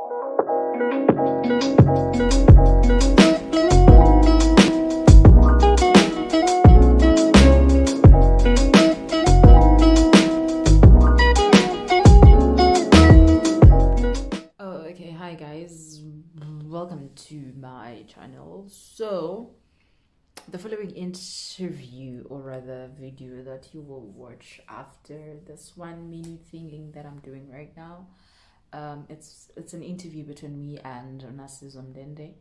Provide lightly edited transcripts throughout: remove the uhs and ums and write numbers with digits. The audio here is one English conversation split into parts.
Okay, hi guys, welcome to my channel. So the following interview, or rather video, that you will watch after this one mini thing that I'm doing right now, it's an interview between me and Nasizo Mndende.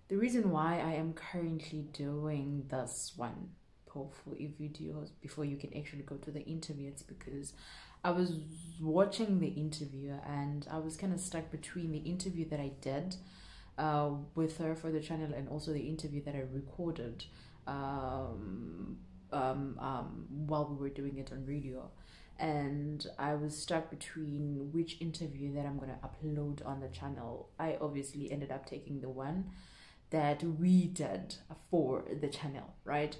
The reason why I am currently doing this one hopefully videos before you can actually go to the interview, it's because I was watching the interview and I was kind of stuck between the interview that I did with her for the channel and also the interview that I recorded while we were doing it on radio. And I was stuck between which interview that I'm gonna upload on the channel. I obviously ended up taking the one that we did for the channel, right?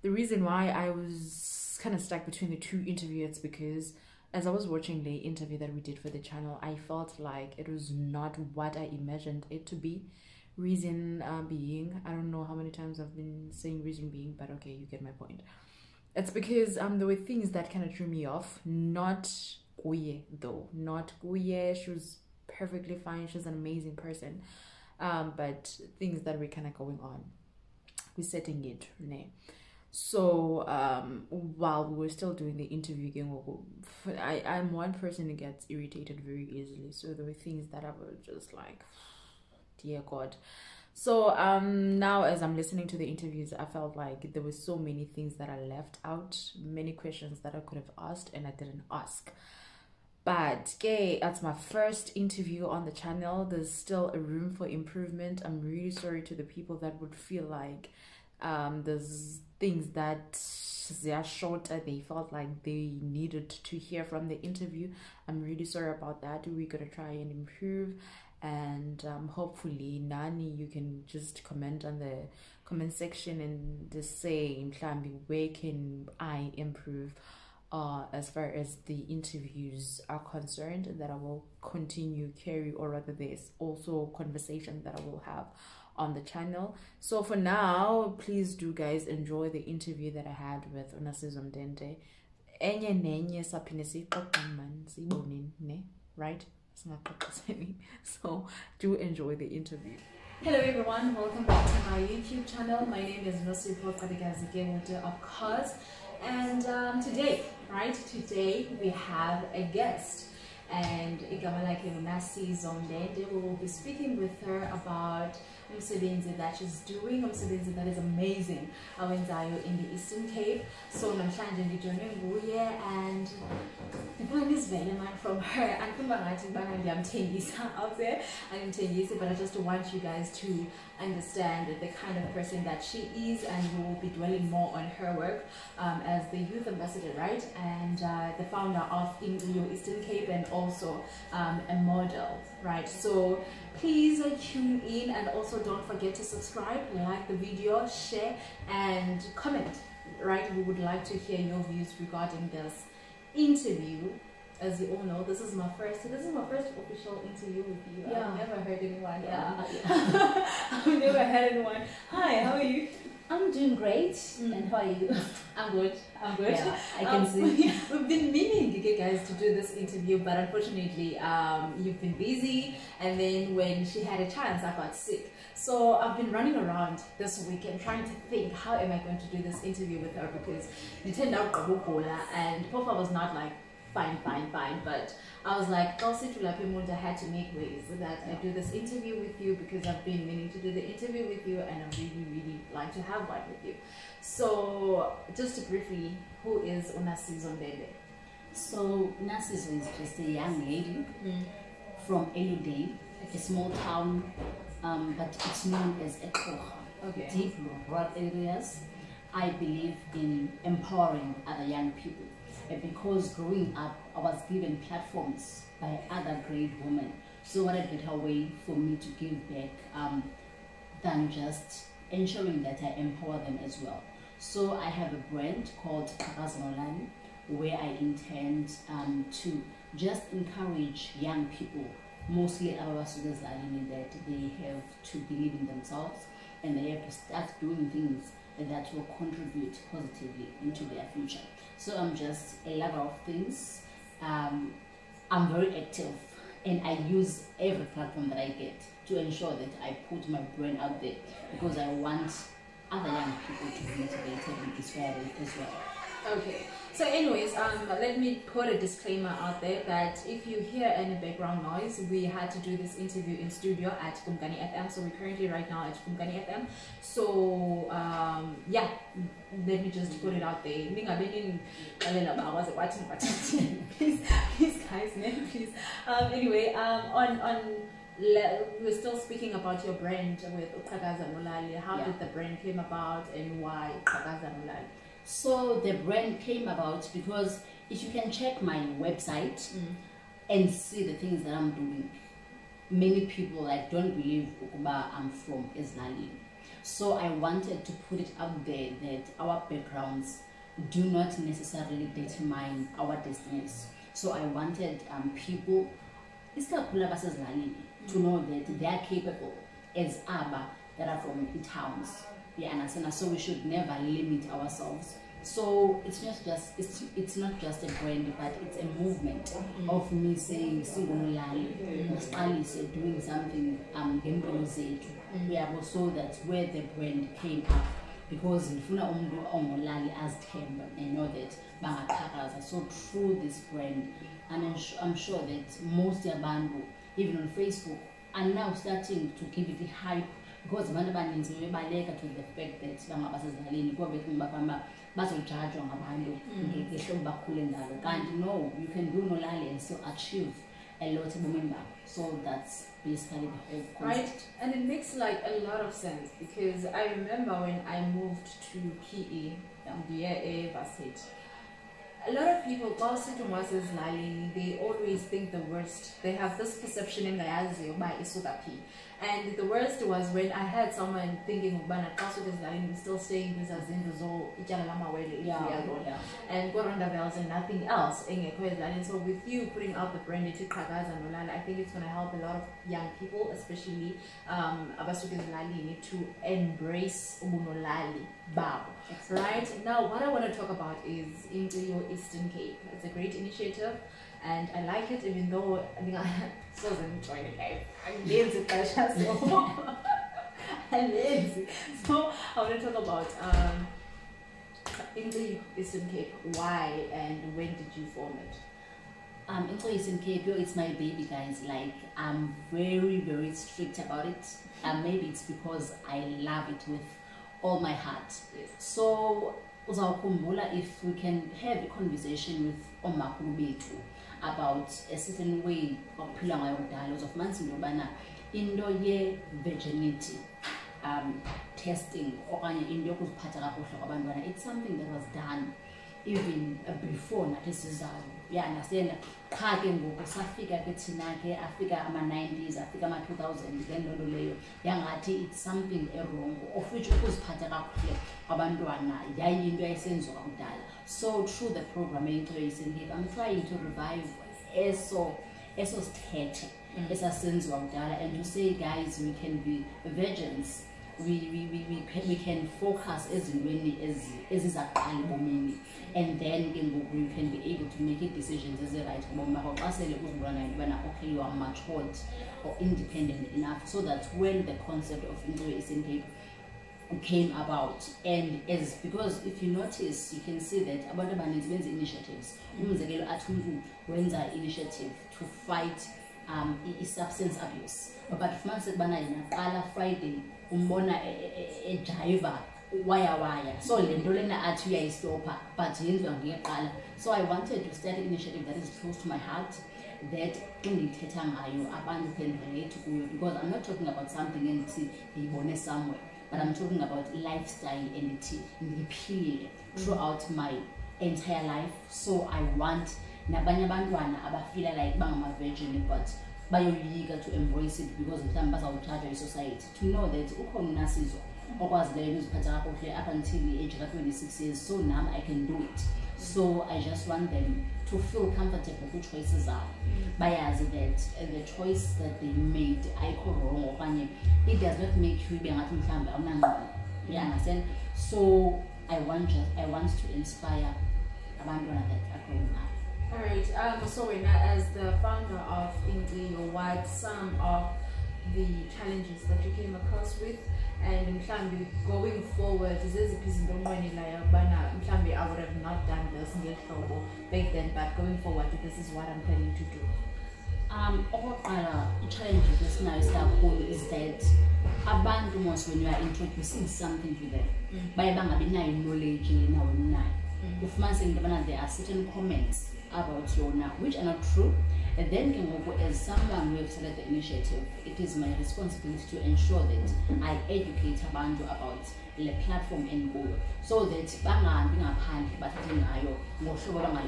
The reason why I was kind of stuck between the two interviews because as I was watching the interview that we did for the channel, I felt like it was not what I imagined it to be. Reason being, I don't know how many times I've been saying reason being, but okay, you get my point. It's because there were things that kind of threw me off. Not Kuye though, not Kuye. She was perfectly fine. She's an amazing person. But things that were kind of going on, we're setting it, ne? So while we were still doing the interview game, I'm one person who gets irritated very easily. So there were things that I was just like, dear God. So now as I'm listening to the interviews, I felt like there were so many things that I left out, many questions that I could have asked and I didn't ask. But okay, that's my first interview on the channel. There's still a room for improvement. I'm really sorry to the people that would feel like there's things that they are short and they felt like they needed to hear from the interview. I'm really sorry about that. We're gonna try and improve, and hopefully Nani, you can just comment on the comment section and just say, where can I improve as far as the interviews are concerned, that I will continue carry, or rather there's also conversation that I will have on the channel. So for now, please do guys enjoy the interview that I had with Nasizo Mndende. Right? So do enjoy the interview. Hello everyone, welcome back to my YouTube channel. My name is Nasizo Mndende, of course. And today we have a guest, and Nasizo Mndende. We will be speaking with her about umsebenzi that she's doing, umsebenzi that is amazing awenzayo in the Eastern Cape. So namhlanje ngijone nguye, and the point is very much from her. Out there, but I just want you guys to understand the kind of person that she is, and we will be dwelling more on her work as the youth ambassador, right, and the founder of Inkciyo Eastern Cape, and also a model, right? So please tune in, and also don't forget to subscribe, like the video, share and comment, right? We would like to hear your views regarding this interview. As you all know, this is my first official interview with you. Yeah. I've never heard anyone. I've never heard anyone. Hi, how are you? I'm doing great. And how are you? I'm good. Yeah, I can see. We've been meaning to get guys to do this interview, but unfortunately, you've been busy. And then when she had a chance, I got sick. So I've been running around this weekend trying to think, how am I going to do this interview with her, because it turned out and Papa was not like fine, but I was like, I had to make ways so that I do this interview with you, because I've been meaning to do the interview with you, and I really like to have one with you. So just briefly, who is Nasizo Mndende? So Nasizo is just a young lady from Eludei, a small town, but it's known as Ekoha. Okay. Deep rural areas. I believe in empowering other young people. Because growing up, I was given platforms by other great women. So what a better way for me to give back than just ensuring that I empower them as well. So I have a brand called where I intend to just encourage young people mostly abasuka ezalini, that they have to believe in themselves and they have to start doing things that will contribute positively into their future. So I'm just a lover of things. I'm very active and I use every platform that I get to ensure that I put my brand out there, because I want other young people to be motivated and inspired as well. Okay, so anyways, let me put a disclaimer out there that if you hear any background noise, we had to do this interview in studio at Kumkani FM. So we're currently right now at Kumkani FM. So yeah, let me just put it out there. Please guys, man, please. Anyway, we're still speaking about your brand with Uqhakaza Nolali. How did the brand came about and why Uqhakaza Nolali? So the brand came about because if you can check my website and see the things that I'm doing, many people don't believe Ukuba I'm from Islali. So I wanted to put it out there that our backgrounds do not necessarily determine our destinies. So I wanted people, to know that they are capable as Aba that are from the towns. Yeah, and so we should never limit ourselves. So it's not just a brand, but it's a movement of me saying doing something so that's where the brand came up, because as Temba, I know that so through this brand, and I'm sure that most Yabandu, even on Facebook, are now starting to give it the hype, because abantu abaninzi bebaleka to the fact that bangabasezalini kuba bethi bafamba bazojajwa ngabantu ngehlobo bakhule ngalo, kanti no, you can do nolali and still achieve a lot ebomini bakho. So that's basically the whole concept. Right, and it makes like a lot of sense, because I remember when I moved to PE, a lot of people, they always think the worst. They have this perception in Gayazi by Isugapi. And the worst was when I had someone thinking still saying this as in the zoo, and Goranda Bells and nothing else. And so with you putting out the brand I think it's gonna help a lot of young people, especially Abasukizlali, to embrace Umunolali Bab. Right? Now what I want to talk about is Inkciyo EC. It's a great initiative and I like it, even though I think I wasn't enjoying it. I'm lazy, I'm lazy. So I want to talk about Inkciyo EC. Why and when did you form it? Inkciyo EC, it's my baby, guys. Like, I'm very, very strict about it. Maybe it's because I love it with all my heart. Yes. So if we can have a conversation with omakhulu bethu about a certain way of phila ngayo kudala of manzi ngobana into ye virginity testing okanye into yokuziphatha kakuhle kwabantwana, it's something that was done even before nathi sizayo. Yeah, understand? Qha ke ngoku safika ke thina ke afika ama-90s, afika ama-2000s, then loo nto leyo yangathi it's something wrong, of which ukuziphatha kakuhle kwabantwana yayinto eyayisenziwa kudala. So through the program Inkciyo EC, I'm trying to revive eso sithethe esasenziwa kudala, and to say, guys, we can be virgins. We can focus ezintweni ezizaqala ebomini, and then you can be able to make decisions as a right mom. Okay, you are matured or independent enough, so that when the concept of Inkciyo EC came about, and as because if you notice, you can see that about the initiatives, initiative to fight substance abuse, but Friday umbona ejiva wire so le nto lena athi uyayistopha but yenziwa ngeqala. So I wanted to start an initiative that is close to my heart, that indithetha ngayo abantu can relate to kuyo, because I'm not talking about something endithi ndiyibone somewhere, but I'm talking about lifestyle endithi ndiyiphilile throughout my entire life. So I want nabanye abantwana abafila like bangama-virgin but bayoyika to embrace it, because mhlawumbe bazawujajwa yi-society, to know that ukhona Nasizo okwazileyo uziphatha kakuhle up until the age of 26 years, so now I can do it. So I just want them to feel comfortable with choices are. Bayazi that the choice that they made, I call wrong, it does not make you be a you understand? So I want to inspire abantwana that are growing up. Alright, so as the founder of Inkciyo, what some of the challenges that you came across with, and going forward, I would have not done this back then, but going forward, this is what I'm planning to do. The challenge with this now is that abantu most when you are introducing something to them, by knowledge in our there are certain comments about your now which are not true, and then as someone who has started the initiative, it is my responsibility to ensure that I educate abantu about the platform and goal, so that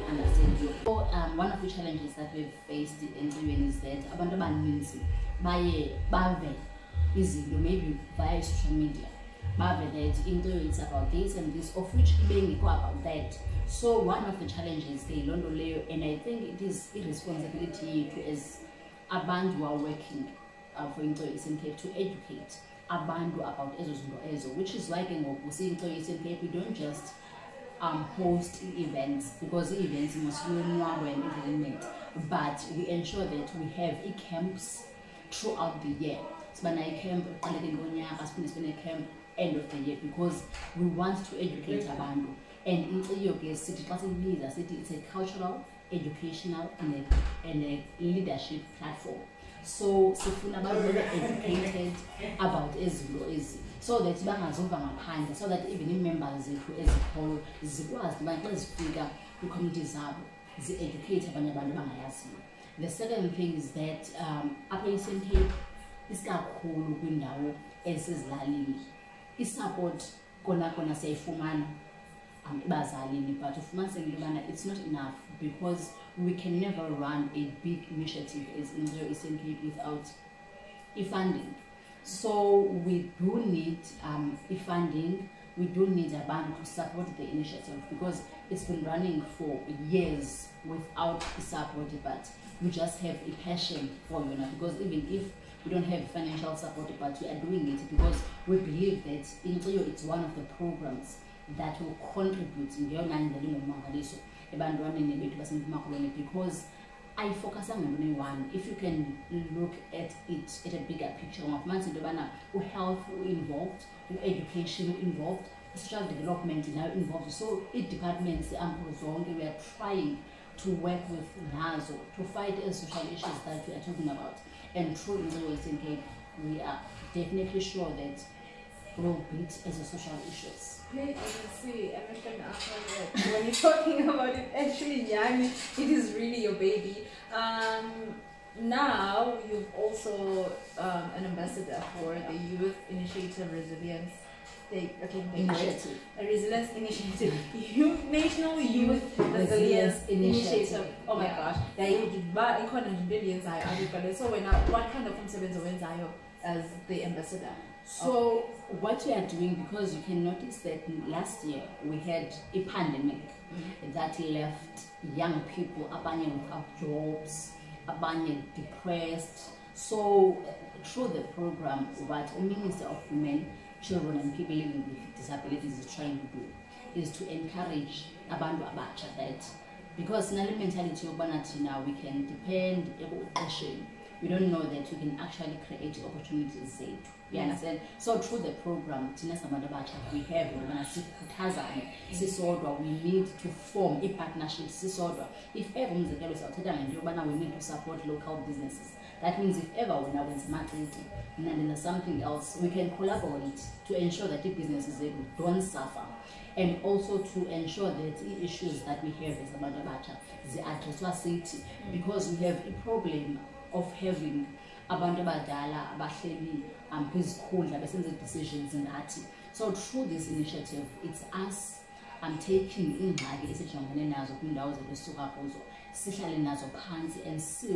understand you. So one of the challenges that we've faced in Inkciyo is that abantu abaninzi bave izinto maybe via social media, bave that Inkciyo is about this and this, of which being about that. So one of the challenges they learn, and I think it is a responsibility to as abantu who are working for Inkciyo EC to educate abantu about ezo, which is why we see Inkciyo EC we don't just host events, because events must learn and entertainment, but we ensure that we have camps throughout the year. So when I camp, spend a camp end of the year, because we want to educate abantu. And Inkciyo city it's a cultural, educational, and a leadership platform. So about educated about is so that so that even members as a whole figure the communities educate abantu. The second thing is that apha eSentcape isikakhulu kwindawo esezilalini isupport kona siyayifumana but it's not enough, because we can never run a big initiative as Nasizo Mndende without funding. So we do need funding. We do need a bank to support the initiative, because it's been running for years without support, but we just have a passion for it, because even if we don't have financial support, but we are doing it because we believe that Inkciyo it's one of the programs that will contribute in your because I focus on one. If you can look at it at a bigger picture, health involved, education involved, social development now involved. So it departments we are trying to work with Nazo to fight the social issues that we are talking about. And through Nasizo Mndende, we are definitely sure that we'll beat as a social issues. I can see everything after that. When you're talking about it, actually, young, it is really your baby. Now you've also an ambassador for the Youth Initiative Resilience. Initiative. A resilience initiative. National Youth Resilience Initiative. Oh my gosh. So what kind of umsebenzi as the ambassador? So what we are doing, because you can notice that last year we had a pandemic that left young people abandoned without jobs, abandoned, depressed. So through the program, what the Minister of Women, Children and People Living with Disabilities is trying to do is to encourage abantu abacha that, because in the mentality of now we can depend on we don't know that we can actually create opportunities. You understand? So through the program, we have we need to form a partnership. If ever we need to support local businesses. That means if ever we are smart and then there's something else, we can collaborate to ensure that the businesses don't suffer, and also to ensure that the issues that we have as a they address safety, because we have a problem of having abantu abadala abahleli kwizikhundla besenza decisions ngathi. So through this initiative, it's us taking ingxaki esijongene nazo kwindawo zesuka kuzo, sihlale nazo phansi and see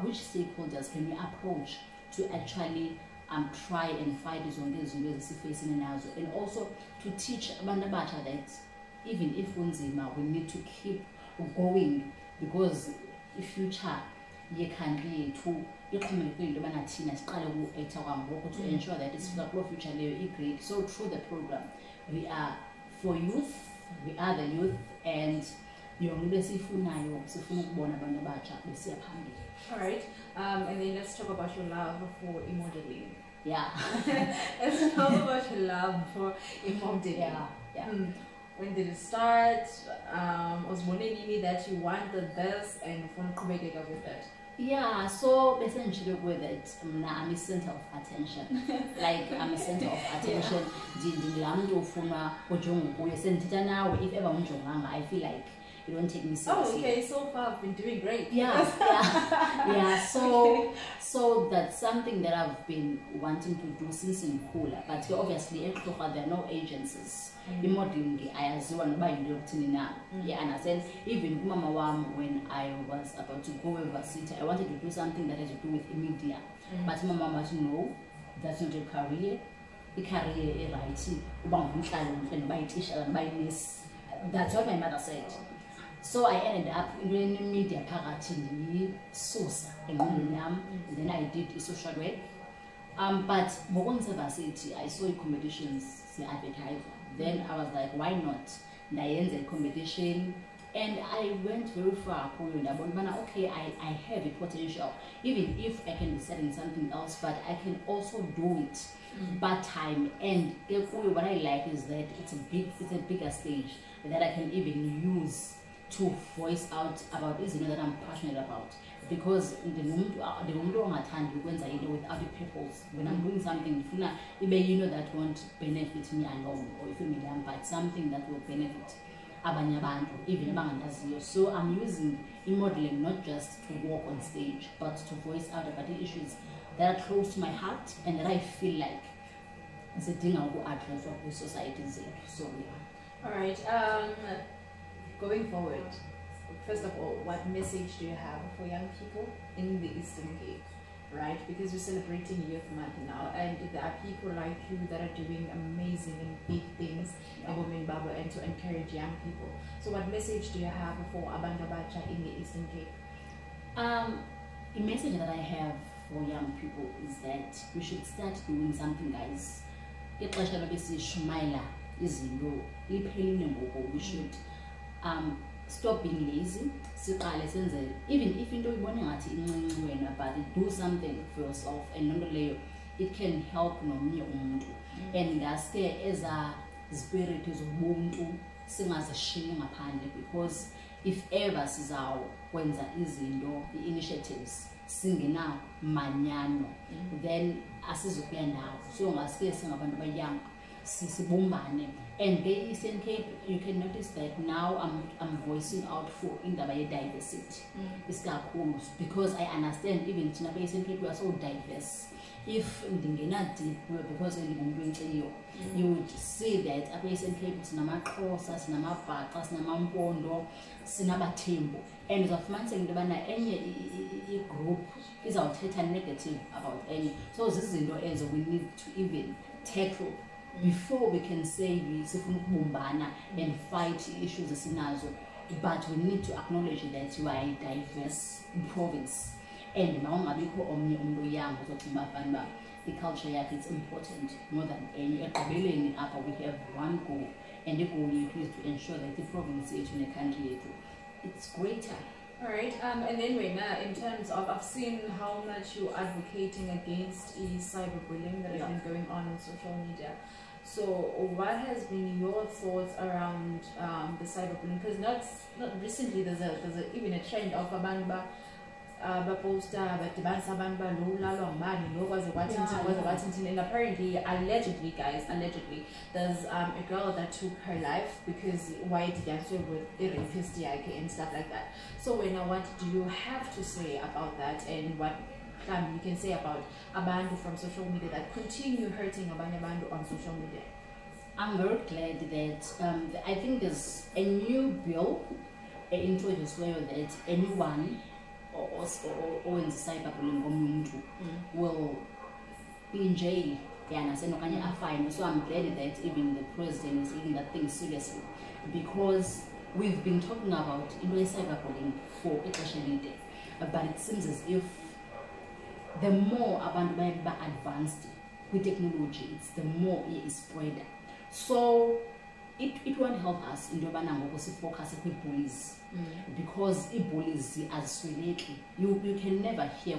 which stakeholders can we approach to actually try and fight zonke izinto ezisifacing nazo, and also to teach abantu abatsha that even if kunzima, we need to keep going, because in future you can be to to ensure that it's for future great. So through the program, we are for youth, we are the youth, and all right, and then let's talk about your love for modeling. Yeah. Let's talk about your love for modeling. Yeah. When did it start? Was wondering that you wanted this and from Quebec with that. Yeah, so essentially with it, I'm a center of attention. Like I'm a center of attention. If ever I feel like you don't take me seriously. Oh, okay. So far, I've been doing great. Yeah. So, so that's something that I've been wanting to do since in Kula. But obviously, there are no agencies. In modeling, I as one by now. Yeah, and I said even Mama Wam, when I was about to go overseas, I wanted to do something that has to do with media. But Mama Mama, no, that's not a career. A career is right. That's what my mother said. So I ended up in media packaging Sosa and then I did social work. But I saw competitions, advertiser. Then I was like, why not? I entered a competition and I went very far. Okay, I have a potential, even if I can be selling something else, but I can also do it part time. And what I like is that it's a bigger stage that I can even use to voice out about isn't that I'm passionate about. Because the with other people's, when I'm doing something, you know that won't benefit me alone or if you but something that will benefit even Bangandazio. So I'm using modeling not just to walk on stage, but to voice out about the issues that are close to my heart and that I feel like it's a thing I will address of the society. So yeah. All right. Going forward, first of all, what message do you have for young people in the Eastern Cape, right? Because we're celebrating Youth Month now, and there are people like you that are doing amazing and big things in Women Baba and to encourage young people. So what message do you have for Abantu Abatsha in the Eastern Cape? The message that I have for young people is that we should start doing something, guys. We should stop being lazy. Even if you don't want to, but do something for yourself and it can help and that's as a spirit is because if ever when the initiatives singing now manyano then asizokuya ndawo so ngasike singabantu abayanga sisibumbane. And the Eastern Cape, you can notice that now I'm voicing out for indaba diversity. It's because I understand even in the Eastern Cape we are so diverse. If because you would see that a Eastern Cape is Namakosa, Sinamapaka, Sinamampondo, Sinabatimbo. And as of man saying any group is out negative about any. So this is the ends we need to even tackle before we can say we and fight issues, but we need to acknowledge that we are a diverse province. And the culture is important more than any. We have one goal, and the goal is to ensure that the province in the country it's greater. All right, and then in terms of, I've seen how much you're advocating against cyberbullying that has been going on social media. So what has been your thoughts around the cyberbullying? Because not recently there's even a trend of abantu poster badibasa abantu balula ngubani lo kwaze kwathi and apparently allegedly there's a girl that took her life because white danced with a rapist and stuff like that. So what do you have to say about that, and what you can say about abantu from social media that continue hurting abantu on social media? I'm very glad that I think there's a new bill introduced where that anyone or in cyberbullying will be in jail. So I'm glad that even the president is taking that thing seriously, because we've been talking about cyberbullying for especially, but it seems as if the more abantu advanced with technology, it's the more it is spread. So it won't help us in the focus on bullies, because bullies as you can never hear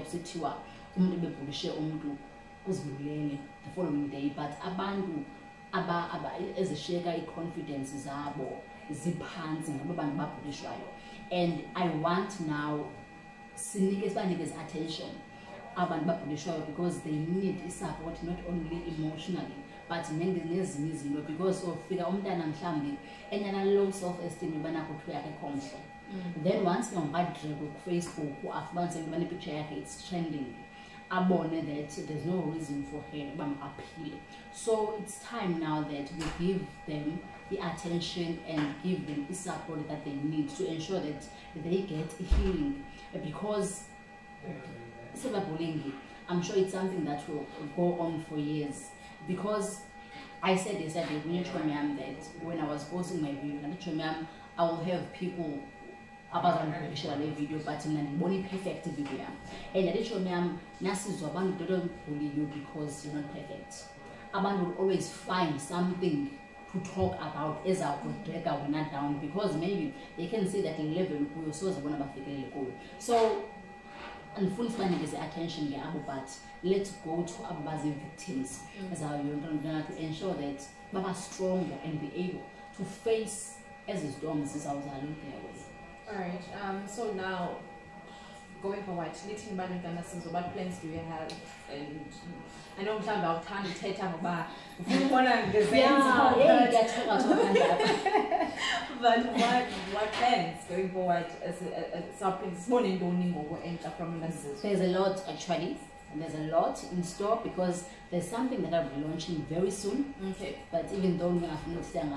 the following day, but abantu ezisheka confidence zabo ziphansi ngabantu babhulishwayo. And I want now sinikeze attention abantu babhulishwayo, because they need support not only emotionally but nezinye izinto, because ofika umntana mhlambi enyana low self esteem ibana kuthi yakhe mhle. Then once ngabadrego ku Facebook afumanise ibana picture yakhe it's trending, abone that there's no reason for her to appeal. So it's time now that we give them the attention and give them the support that they need to ensure that they get healing, because cyberbullying, I'm sure it's something that will go on for years. Because I said yesterday that when I was posting my video, I will have people about a video, but in a perfect video. And I told me, Nasizo Mndende don't bully you because you're not perfect. Abantu will always find something to talk about as I would drag our winner down, because maybe they can see that level we also one about the so and full spending is attention, but let's go to our victims as our young to ensure that we are stronger and be able to face as is doms as our way. Alright, so now going forward, what plans do you have? And I know I'm talking about time to take time about but what plans going forward as something morning or enter from Nasizo? There's a lot actually. And there's a lot in store, because there's something that I'll be launching very soon. Okay. But even though I've not done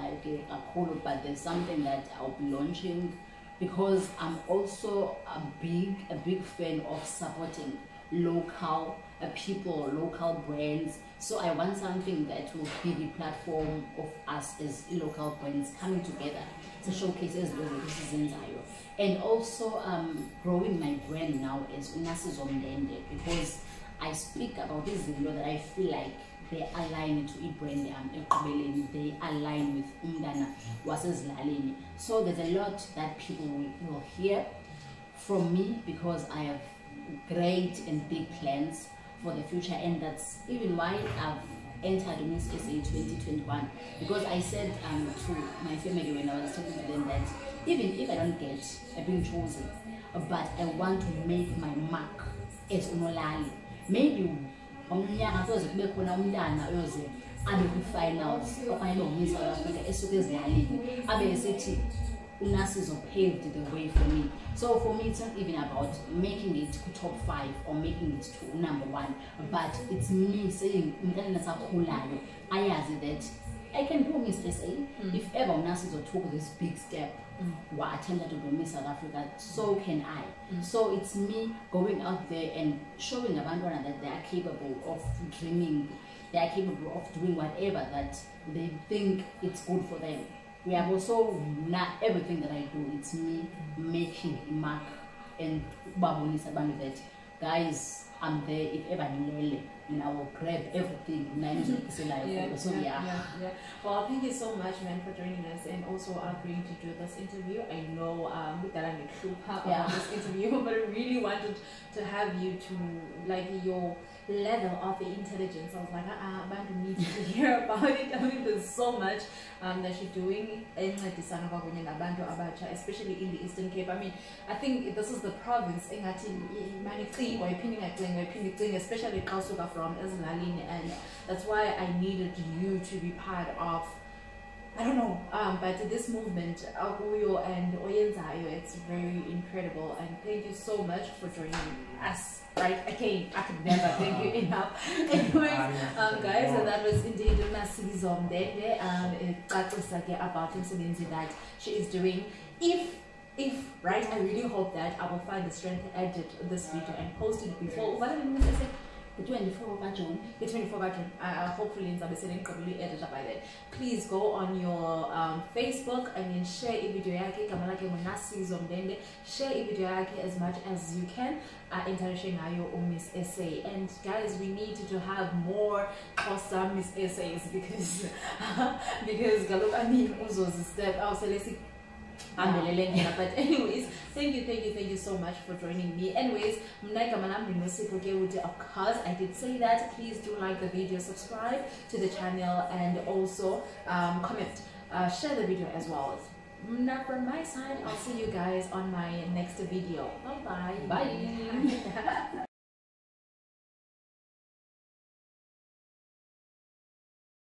a call, but there's something that I'll be launching, because I'm also a big fan of supporting local people, local brands. So I want something that will be the platform of us as local brands coming together to showcase as well as and also growing my brand now as Nasizo Mndende, because I speak about this that I feel like they align to brand they align with Umdana wasezlaleni. So there's a lot that people will hear from me, because I have great and big plans for the future, and that's even why I've entered Miss SA 2021, because I said to my family when I was talking to them that even if I don't get being chosen, but I want to make my mark as Unolali. Maybe umnyaka kuze kube khona umntana oyoze abe kwi-finals okanye Miss South Africa esuke ezilalini abe esithi Nasizo paved the way for me. So for me, it's not even about making it to top 5 or making it to number 1, but it's me saying I ask that I can do Miss SA. If ever Nasizo took this big step, what attempted to be Miss South Africa, so can I. So it's me going out there and showing Abandona that they are capable of dreaming, they are capable of doing whatever that they think it's good for them. We have also not everything that I do, it's me making a mark and babonis about that. Guys, I'm there if ever nearly, and I will grab everything. Yeah. Well, thank you so much, man, for joining us and also agreeing to do this interview. I know that I'm a true part of this interview, but I really wanted to have you to like your level of the intelligence. I was like, I need to hear about it. I mean, there's so much that you're doing, especially in the Eastern Cape. I mean, I think this is the province, especially from Ezlalini, and that's why I needed you to be part of. I don't know, but this movement, Aguyo and Oyenzayo, it's very incredible, and thank you so much for joining us. Right, I could never thank you enough. Anyways, guys, so that was indeed Nasizo Mndende. About him that she is doing. If right, I really hope that I will find the strength to edit this video and post it before. What did I say? the 24th of June. The 24th of June. Hopefully in editor by then. Please go on your Facebook and share a video yake Nasizo Mndende. Share a video yake as much as you can. International Miss Essay. And guys, we need to have more awesome Miss Essays because Galop Uzo's step out. So let's see. But anyways, thank you so much for joining me. Anyways, of course I did say that. Please do like the video, subscribe to the channel, and also comment, share the video as well. Now from my side, I'll see you guys on my next video. Bye.